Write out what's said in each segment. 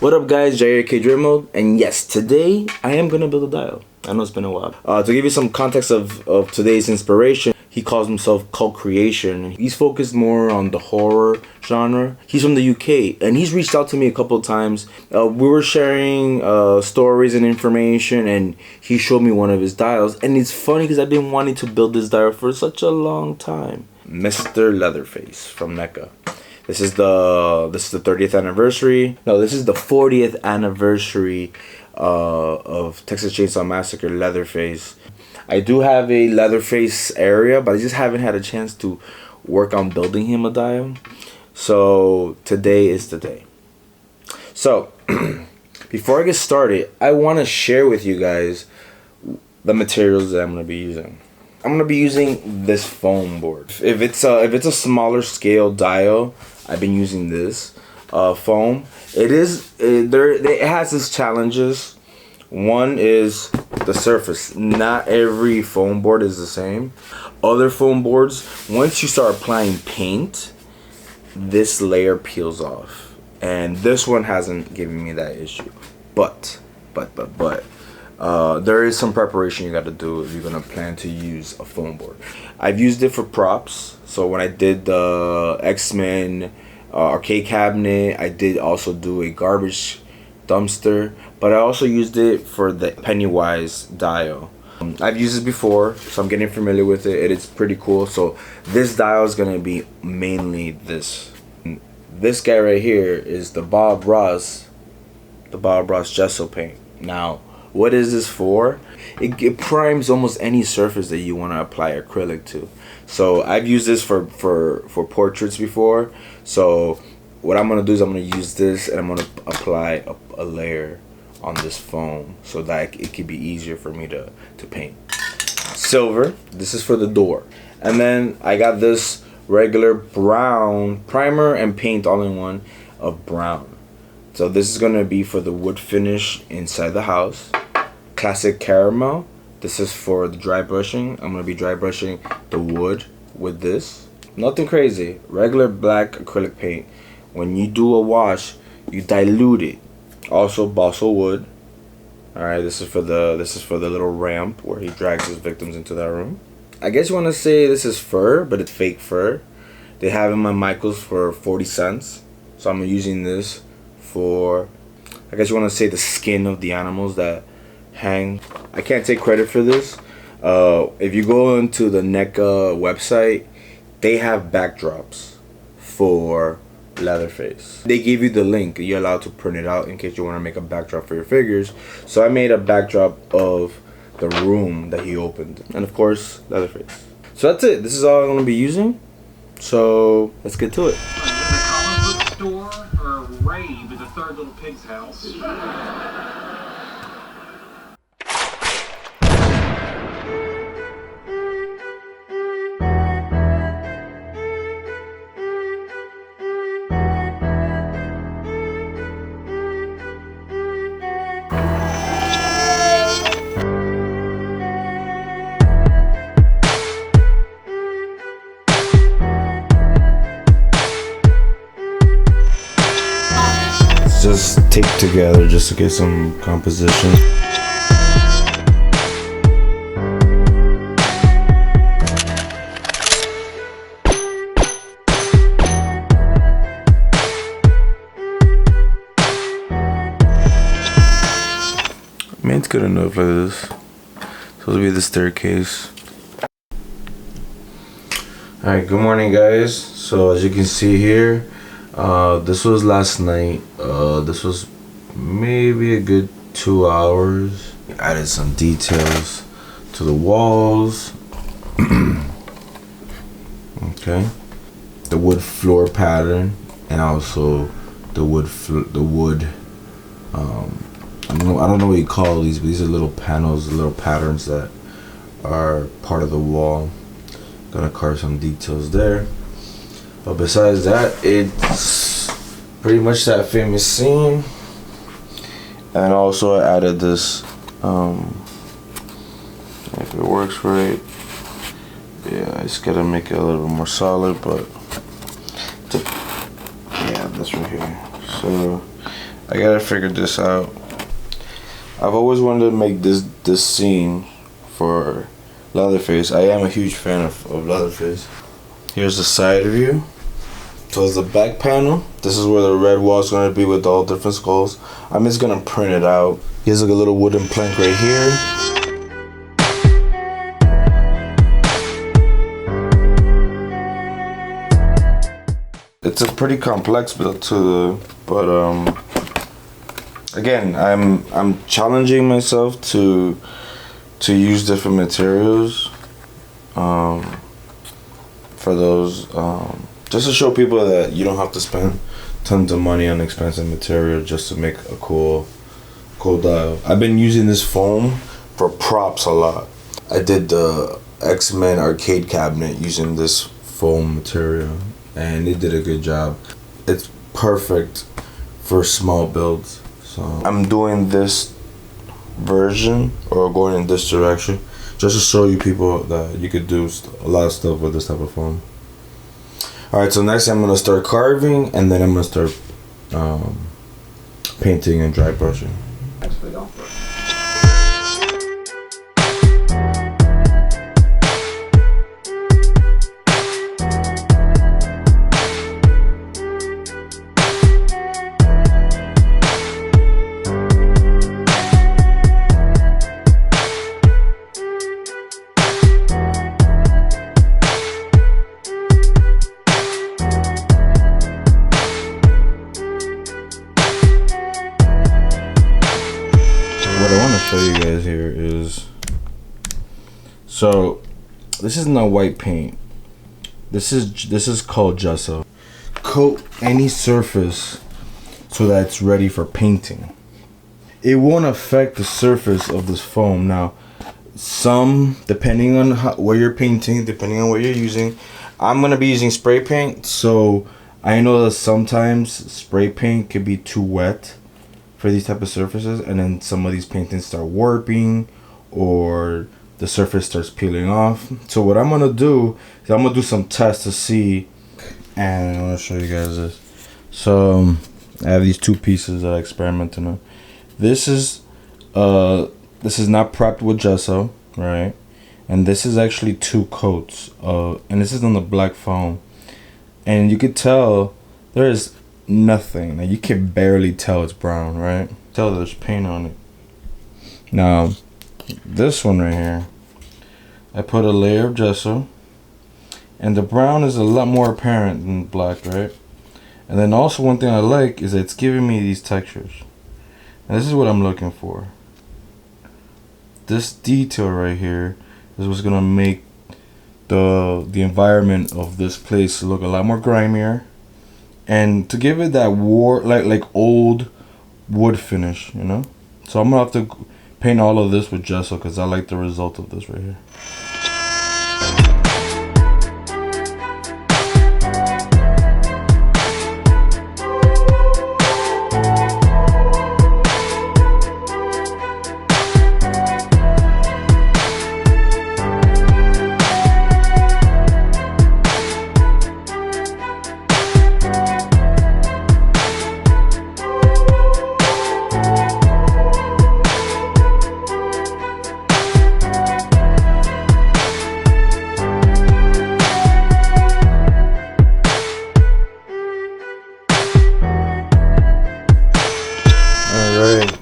What up guys, JK dripmode, and yes, today I am gonna build a dial. I know it's been a while. To give you some context of today's inspiration, he calls himself Cult Creation. He's focused more on the horror genre. He's from the UK, and he's reached out to me a couple of times. We were sharing stories and information, and he showed me one of his dials. And it's funny because I've been wanting to build this dial for such a long time. Mr. Leatherface from NECA. This is the 30th anniversary. No, this is the 40th anniversary of Texas Chainsaw Massacre Leatherface. I do have a Leatherface area, but I just haven't had a chance to work on building him a dial. So today is the day. So before I get started, I want to share with you guys the materials that I'm going to be using. I'm going to be using this foam board. If it's a smaller scale dial, I've been using this foam. It has its challenges. One is the surface. Not every foam board is the same. Other foam boards, once you start applying paint, this layer peels off, and this one hasn't given me that issue. But there is some preparation you got to do if you're gonna plan to use a foam board. I've used it for props. So when I did the X-Men arcade cabinet, I did also do a garbage dumpster, but I also used it for the Pennywise dial. I've used it before, so I'm getting familiar with it. It is pretty cool. So this dial is gonna be mainly this. This guy right here is the Bob Ross gesso paint. Now, what is this for? It primes almost any surface that you want to apply acrylic to. So I've used this for portraits before. So what I'm gonna do is I'm gonna use this, and I'm gonna apply a layer on this foam so that it could be easier for me to paint. Silver, this is for the door. And then I got this regular brown primer and paint all in one of brown. So this is gonna be for the wood finish inside the house. Classic caramel, this is for the dry brushing. I'm gonna be dry brushing the wood with this. Nothing crazy, regular black acrylic paint. When you do a wash, you dilute it. Also balsa wood. Alright, this is for the little ramp where he drags his victims into that room. I guess you want to say this is fur, but it's fake fur. They have them at Michael's for 40 cents. So I'm using this for, I guess you want to say, the skin of the animals that hang. I can't take credit for this. If you go into the NECA website, they have backdrops for Leatherface. They give you the link. You're allowed to print it out in case you want to make a backdrop for your figures. So I made a backdrop of the room that he opened, and of course Leatherface. So that's it. This is all I'm going to be using. So let's get to it. In the comic book store or a rave at the Third Little Pig's house. Just tape together just to get some composition. I mean, it's good enough like this. Supposed to be the staircase. Alright, good morning guys. So as you can see here, this was last night. This was maybe a good 2 hours. Added some details to the walls. Okay, the wood floor pattern, and also the wood. I don't know what you call these, but these are little panels, little patterns that are part of the wall. Gonna carve some details there. But besides that, it's pretty much that famous scene. And also I added this, if it works right, yeah, I just gotta make it a little bit more solid, but yeah, this right here. So I gotta figure this out. I've always wanted to make this scene for Leatherface. I am a huge fan of Leatherface. Here's the side view. So it's the back panel. This is where the red wall is going to be with all different skulls. I'm just going to print it out. Here's like a little wooden plank right here. It's a pretty complex build too, but again, I'm challenging myself to use different materials for those just to show people that you don't have to spend tons of money on expensive material just to make a cool dial. I've been using this foam for props a lot. I did the X-Men arcade cabinet using this foam material, and they did a good job. It's perfect for small builds. So I'm doing this version, or going in this direction, just to show you people that you could do a lot of stuff with this type of foam. Alright, so next I'm going to start carving, and then I'm going to start painting and dry brushing. Actually, go for it. What I want to show you guys here is, so this is not white paint. This is called gesso. Coat any surface so that it's ready for painting. It won't affect the surface of this foam. Now, some, depending on where you're painting, depending on what you're using, I'm gonna be using spray paint. So I know that sometimes spray paint could be too wet for these type of surfaces, and then some of these paintings start warping or the surface starts peeling off. So what I'm gonna do is I'm gonna do some tests to see, and I want to show you guys this. So I have these two pieces that I experimented on. This is not prepped with gesso, right? And this is actually two coats, and this is on the black foam, and you could tell there is nothing. Like, you can barely tell it's brown, right? Tell there's paint on it. Now this one right here, I put a layer of gesso, and the brown is a lot more apparent than black, right? And then also one thing I like is that it's giving me these textures, and this is what I'm looking for. This detail right here is what's gonna make the environment of this place look a lot more grimier, and to give it that like old wood finish, you know. So I'm gonna have to paint all of this with gesso because I like the result of this right here.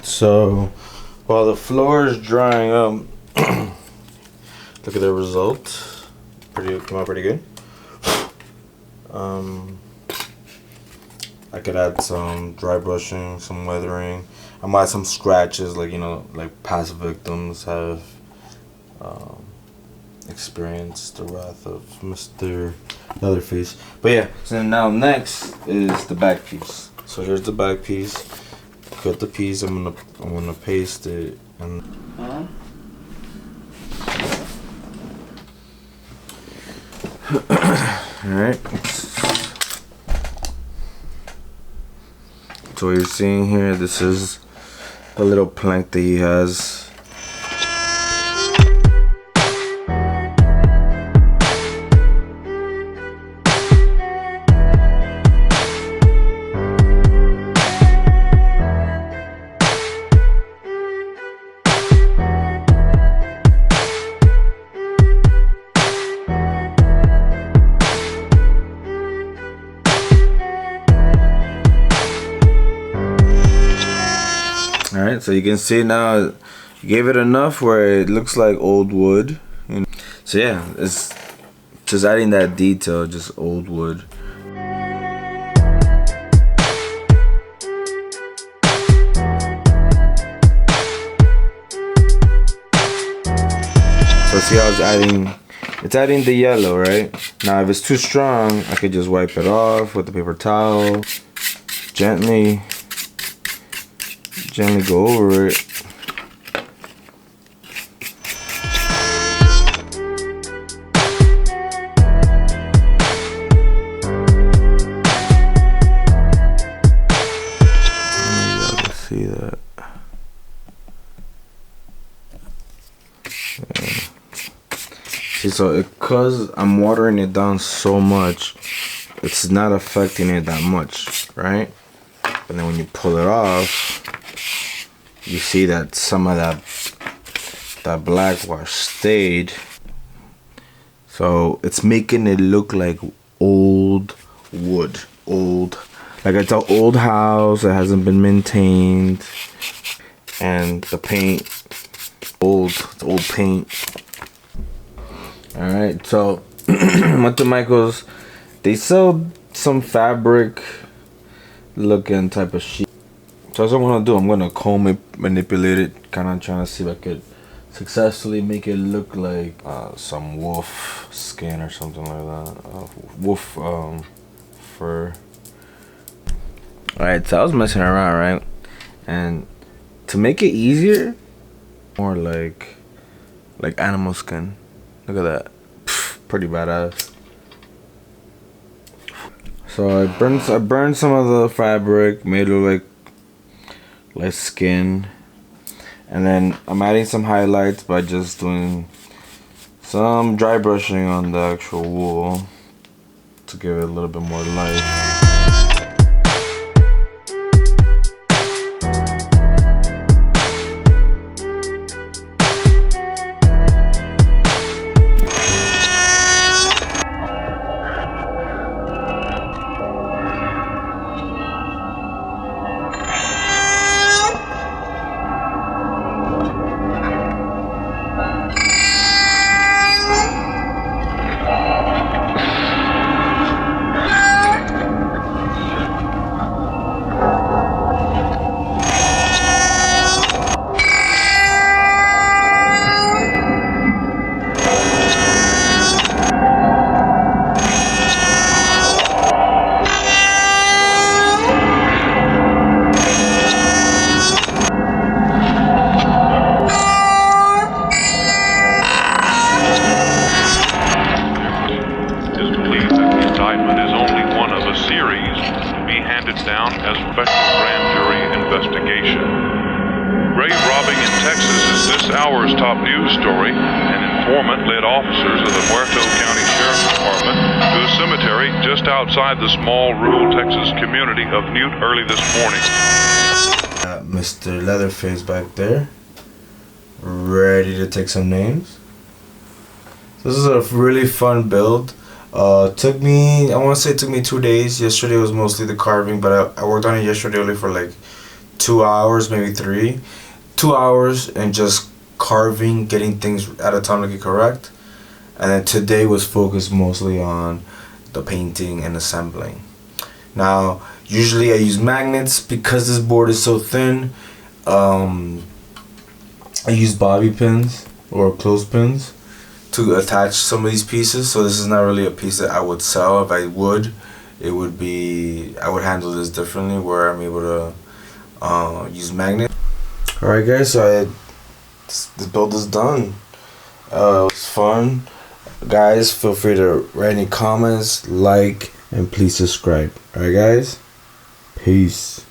So while the floor is drying up, look at the result. Came out pretty good. I could add some dry brushing, some weathering. I might add some scratches, like, you know, like past victims have experienced the wrath of Mr. Leatherface. But yeah, so now next is the back piece. So here's the back piece. Cut the piece. I'm gonna paste it and. All right. So what you're seeing here, this is the little plank that he has. right, so you can see now you gave it enough where it looks like old wood. So yeah, it's just adding that detail, just old wood. So see how it's adding the yellow, right? Now if it's too strong, I could just wipe it off with the paper towel. Gently go over it. See that. Yeah. See, so because I'm watering it down so much, it's not affecting it that much, right? And then when you pull it off, you see that some of that black wash stayed. So it's making it look like old wood, like it's an old house that hasn't been maintained, and the paint, it's old paint. All right, so Monte Michaels, they sell some fabric looking type of sheet. So that's what I'm gonna do. I'm gonna comb it, manipulate it, kind of trying to see if I could successfully make it look like some wolf skin or something like that. Wolf fur. Alright, so I was messing around, right? And to make it easier, more like animal skin. Look at that. Pretty badass. So I burned some of the fabric, made it look like skin. And then I'm adding some highlights by just doing some dry brushing on the actual wool to give it a little bit more life. Down as special grand jury investigation. Grave robbing in Texas is this hour's top news story. An informant led officers of the Muerto County Sheriff's Department to a cemetery just outside the small rural Texas community of Newt early this morning. Mr. Leatherface back there, ready to take some names. This is a really fun build. Took me, I want to say it took me 2 days. Yesterday was mostly the carving, but I worked on it yesterday only for like 2 hours, maybe 3. 2 hours and just carving, getting things anatomically correct. And then today was focused mostly on the painting and assembling. Now, usually I use magnets because this board is so thin. I use bobby pins or clothespins to attach some of these pieces. So this is not really a piece that I would sell. If I would, it would be, I would handle this differently where I'm able to use magnet. Alright guys, so this build is done. It was fun. Guys, feel free to write any comments, like, and please subscribe. Alright guys, peace.